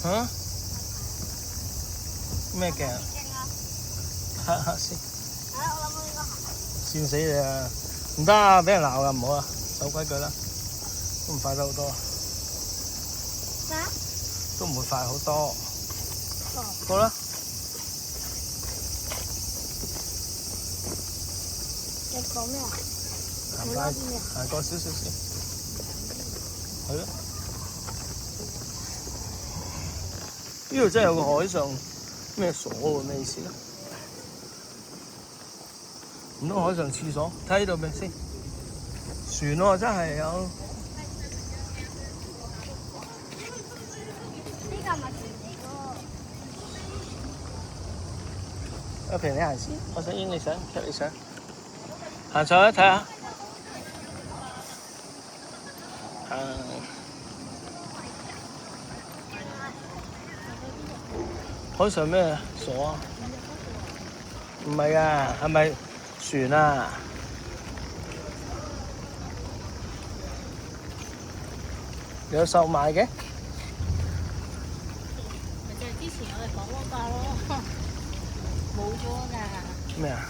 嚇？咩鏡？嚇嚇先。我諗我應該行。跣死你啊！唔得啊，俾人鬧啊，唔好啊，守規矩啦，都唔快得好多。咩？都唔會快好多。哦。好啦。你講咩啊？行快，行過少少先。係咯。呢度真係有個海上咩所喎？咩意思咧？唔通海上廁所？睇呢度咩先？船喎，真係有。呢個咪船嚟㗎。阿平，你行先，我想影你相，拍你相。行上去睇下。海上咩所啊？唔係啊，係咪船啊？有售賣嘅？咪就係之前我哋講嗰個咯，冇咗㗎。咩啊？